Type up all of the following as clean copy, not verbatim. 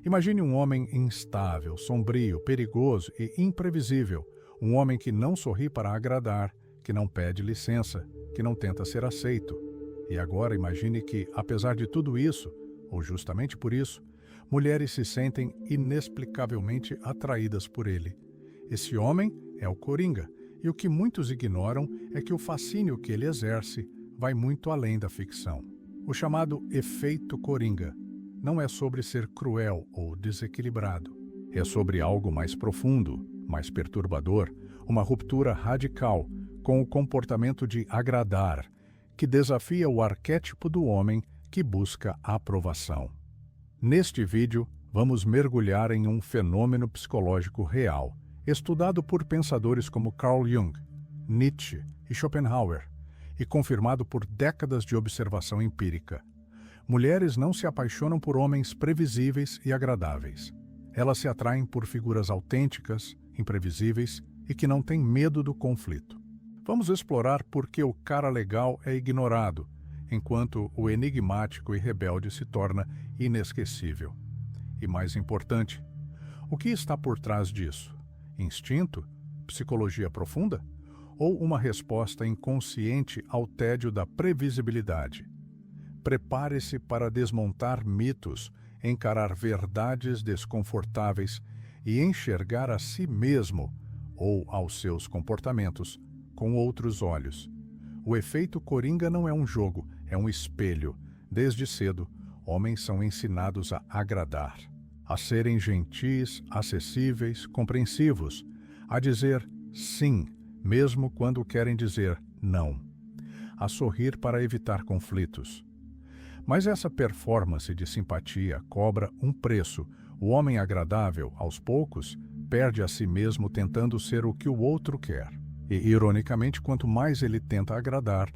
Imagine um homem instável, sombrio, perigoso e imprevisível. Um homem que não sorri para agradar, que não pede licença, que não tenta ser aceito. E agora imagine que, apesar de tudo isso, ou justamente por isso, mulheres se sentem inexplicavelmente atraídas por ele. Esse homem é o Coringa, e o que muitos ignoram é que o fascínio que ele exerce vai muito além da ficção. O chamado efeito Coringa não é sobre ser cruel ou desequilibrado. É sobre algo mais profundo, mais perturbador, uma ruptura radical com o comportamento de agradar, que desafia o arquétipo do homem que busca aprovação. Neste vídeo, vamos mergulhar em um fenômeno psicológico real, estudado por pensadores como Carl Jung, Nietzsche e Schopenhauer, e confirmado por décadas de observação empírica. Mulheres não se apaixonam por homens previsíveis e agradáveis. Elas se atraem por figuras autênticas, imprevisíveis e que não têm medo do conflito. Vamos explorar por que o cara legal é ignorado, enquanto o enigmático e rebelde se torna inesquecível. E mais importante, o que está por trás disso? Instinto? Psicologia profunda? Ou uma resposta inconsciente ao tédio da previsibilidade? Prepare-se para desmontar mitos, encarar verdades desconfortáveis e enxergar a si mesmo, ou aos seus comportamentos, com outros olhos. O efeito Coringa não é um jogo, é um espelho. Desde cedo, homens são ensinados a agradar, a serem gentis, acessíveis, compreensivos, a dizer sim, mesmo quando querem dizer não, a sorrir para evitar conflitos. Mas essa performance de simpatia cobra um preço. O homem agradável, aos poucos, perde a si mesmo tentando ser o que o outro quer. E, ironicamente, quanto mais ele tenta agradar,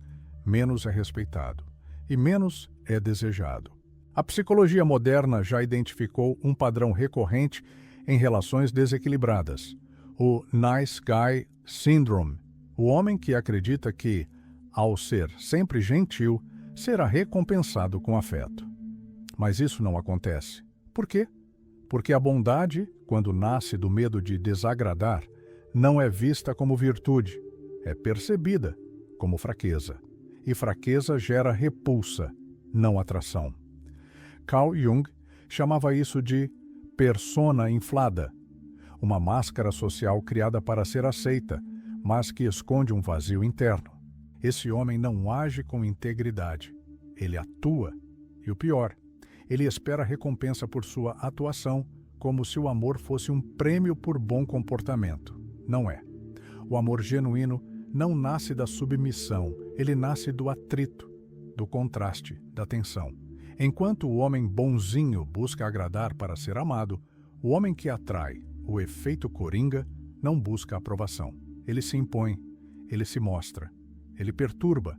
menos é respeitado e menos é desejado. A psicologia moderna já identificou um padrão recorrente em relações desequilibradas: o Nice Guy Syndrome, o homem que acredita que, ao ser sempre gentil, será recompensado com afeto. Mas isso não acontece. Por quê? Porque a bondade, quando nasce do medo de desagradar, não é vista como virtude, é percebida como fraqueza. E fraqueza gera repulsa, não atração. Carl Jung chamava isso de persona inflada, uma máscara social criada para ser aceita, mas que esconde um vazio interno. Esse homem não age com integridade, ele atua. E o pior, ele espera recompensa por sua atuação, como se o amor fosse um prêmio por bom comportamento. Não é. O amor genuíno não nasce da submissão, ele nasce do atrito, do contraste, da tensão. Enquanto o homem bonzinho busca agradar para ser amado, o homem que atrai, o efeito Coringa, não busca aprovação. Ele se impõe, ele se mostra, ele perturba.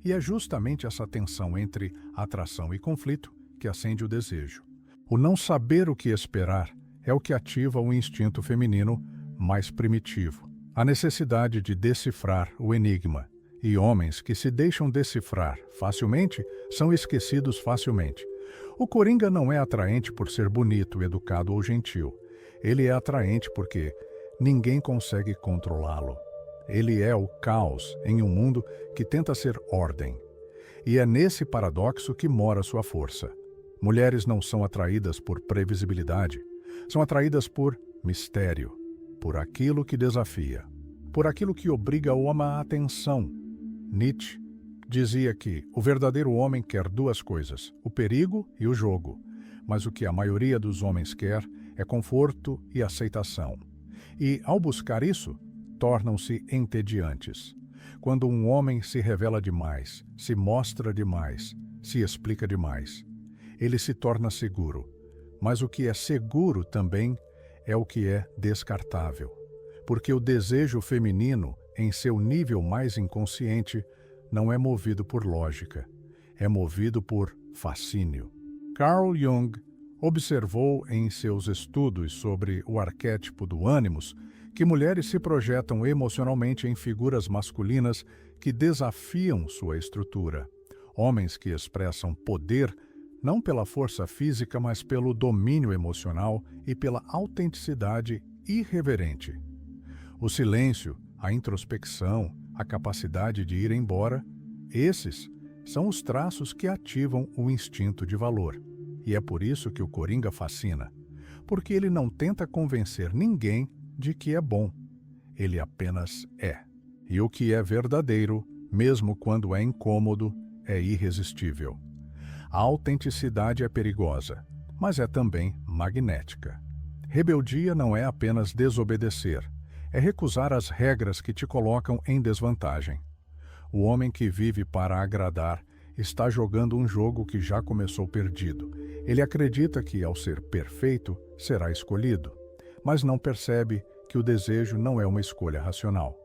E é justamente essa tensão entre atração e conflito que acende o desejo. O não saber o que esperar é o que ativa o instinto feminino mais primitivo, a necessidade de decifrar o enigma. E homens que se deixam decifrar facilmente são esquecidos facilmente. O Coringa não é atraente por ser bonito, educado ou gentil. Ele é atraente porque ninguém consegue controlá-lo. Ele é o caos em um mundo que tenta ser ordem. E é nesse paradoxo que mora sua força. Mulheres não são atraídas por previsibilidade, são atraídas por mistério, por aquilo que desafia, por aquilo que obriga o homem à atenção. Nietzsche dizia que o verdadeiro homem quer duas coisas, o perigo e o jogo, mas o que a maioria dos homens quer é conforto e aceitação. E, ao buscar isso, tornam-se entediantes. Quando um homem se revela demais, se mostra demais, se explica demais, ele se torna seguro. Mas o que é seguro também é o que é descartável. Porque o desejo feminino, em seu nível mais inconsciente, não é movido por lógica, é movido por fascínio. Carl Jung observou em seus estudos sobre o arquétipo do ânimos que mulheres se projetam emocionalmente em figuras masculinas que desafiam sua estrutura. Homens que expressam poder não pela força física, mas pelo domínio emocional e pela autenticidade irreverente. O silêncio, a introspecção, a capacidade de ir embora, esses são os traços que ativam o instinto de valor. E é por isso que o Coringa fascina, porque ele não tenta convencer ninguém de que é bom. Ele apenas é. E o que é verdadeiro, mesmo quando é incômodo, é irresistível. A autenticidade é perigosa, mas é também magnética. Rebeldia não é apenas desobedecer, é recusar as regras que te colocam em desvantagem. O homem que vive para agradar está jogando um jogo que já começou perdido. Ele acredita que, ao ser perfeito, será escolhido, mas não percebe que o desejo não é uma escolha racional.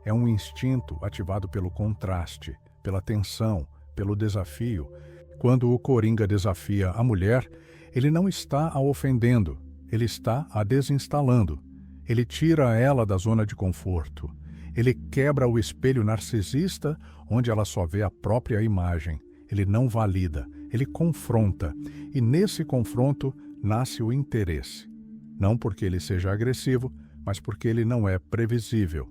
É um instinto ativado pelo contraste, pela tensão, pelo desafio. Quando o Coringa desafia a mulher, ele não está a ofendendo, ele está a desinstalando. Ele tira ela da zona de conforto. Ele quebra o espelho narcisista, onde ela só vê a própria imagem. Ele não valida, ele confronta. E nesse confronto nasce o interesse. Não porque ele seja agressivo, mas porque ele não é previsível.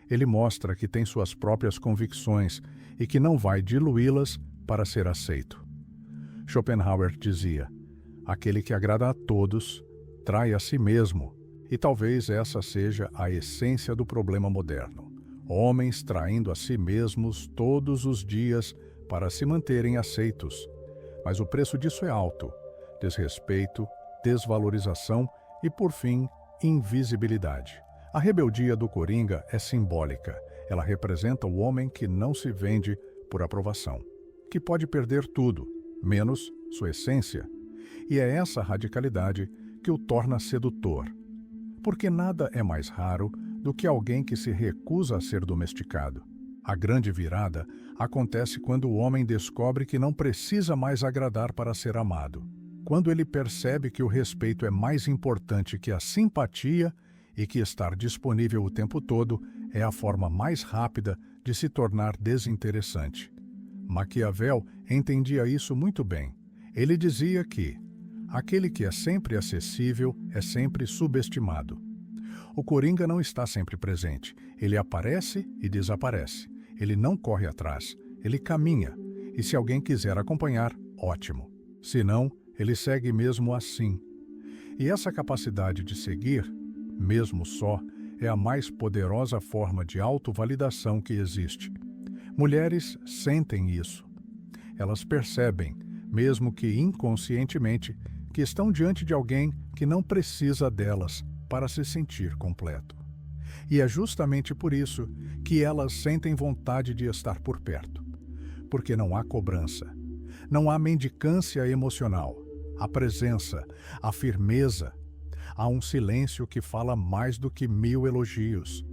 Ele mostra que tem suas próprias convicções e que não vai diluí-las para ser aceito. Schopenhauer dizia: aquele que agrada a todos trai a si mesmo. E talvez essa seja a essência do problema moderno. Homens traindo a si mesmos todos os dias para se manterem aceitos. Mas o preço disso é alto: desrespeito, desvalorização e, por fim, invisibilidade. A rebeldia do Coringa é simbólica. Ela representa o homem que não se vende por aprovação, que pode perder tudo, menos sua essência. E é essa radicalidade que o torna sedutor. Porque nada é mais raro do que alguém que se recusa a ser domesticado. A grande virada acontece quando o homem descobre que não precisa mais agradar para ser amado. Quando ele percebe que o respeito é mais importante que a simpatia e que estar disponível o tempo todo é a forma mais rápida de se tornar desinteressante. Maquiavel entendia isso muito bem. Ele dizia que aquele que é sempre acessível é sempre subestimado. O Coringa não está sempre presente. Ele aparece e desaparece. Ele não corre atrás. Ele caminha. E se alguém quiser acompanhar, ótimo. Se não, ele segue mesmo assim. E essa capacidade de seguir, mesmo só, é a mais poderosa forma de autovalidação que existe. Mulheres sentem isso. Elas percebem, mesmo que inconscientemente, que estão diante de alguém que não precisa delas para se sentir completo. E é justamente por isso que elas sentem vontade de estar por perto. Porque não há cobrança, não há mendicância emocional, há presença, há firmeza, há um silêncio que fala mais do que 1000 elogios.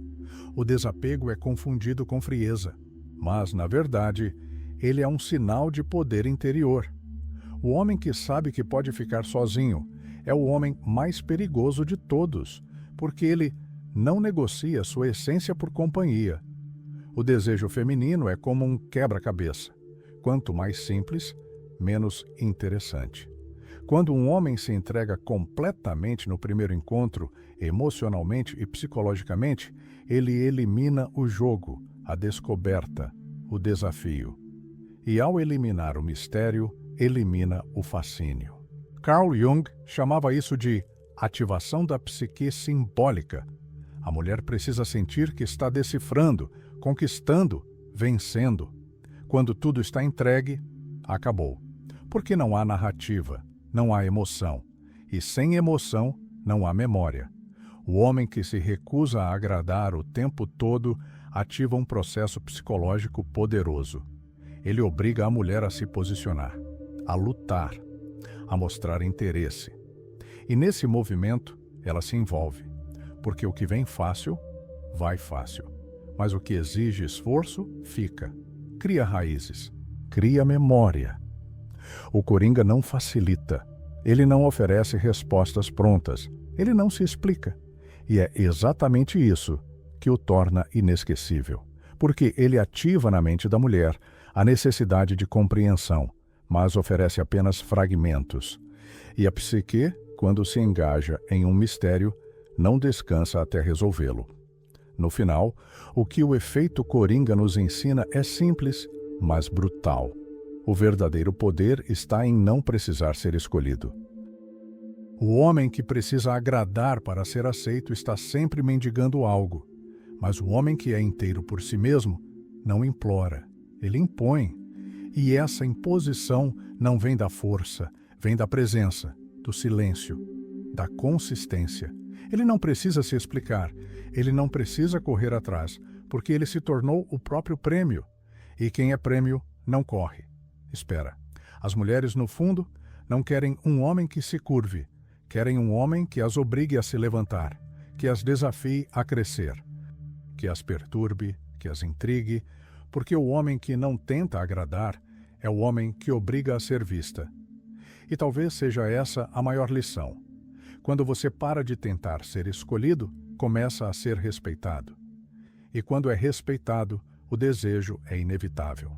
O desapego é confundido com frieza, mas, na verdade, ele é um sinal de poder interior. O homem que sabe que pode ficar sozinho é o homem mais perigoso de todos, porque ele não negocia sua essência por companhia. O desejo feminino é como um quebra-cabeça. Quanto mais simples, menos interessante. Quando um homem se entrega completamente no primeiro encontro, emocionalmente e psicologicamente, ele elimina o jogo, a descoberta, o desafio. E ao eliminar o mistério, elimina o fascínio. Carl Jung chamava isso de ativação da psique simbólica. A mulher precisa sentir que está decifrando, conquistando, vencendo. Quando tudo está entregue, acabou. Porque não há narrativa, não há emoção. E sem emoção, não há memória. O homem que se recusa a agradar o tempo todo ativa um processo psicológico poderoso. Ele obriga a mulher a se posicionar, a lutar, a mostrar interesse. E nesse movimento, ela se envolve, porque o que vem fácil, vai fácil. Mas o que exige esforço, fica. Cria raízes, cria memória. O Coringa não facilita, ele não oferece respostas prontas, ele não se explica. E é exatamente isso que o torna inesquecível, porque ele ativa na mente da mulher a necessidade de compreensão, mas oferece apenas fragmentos. E a psique, quando se engaja em um mistério, não descansa até resolvê-lo. No final, o que o efeito coringa nos ensina é simples, mas brutal. O verdadeiro poder está em não precisar ser escolhido. O homem que precisa agradar para ser aceito está sempre mendigando algo, mas o homem que é inteiro por si mesmo não implora, ele impõe. E essa imposição não vem da força, vem da presença, do silêncio, da consistência. Ele não precisa se explicar, ele não precisa correr atrás, porque ele se tornou o próprio prêmio. E quem é prêmio não corre. Espera. As mulheres, no fundo, não querem um homem que se curve, querem um homem que as obrigue a se levantar, que as desafie a crescer, que as perturbe, que as intrigue, porque o homem que não tenta agradar é o homem que obriga a ser vista. E talvez seja essa a maior lição. Quando você para de tentar ser escolhido, começa a ser respeitado. E quando é respeitado, o desejo é inevitável.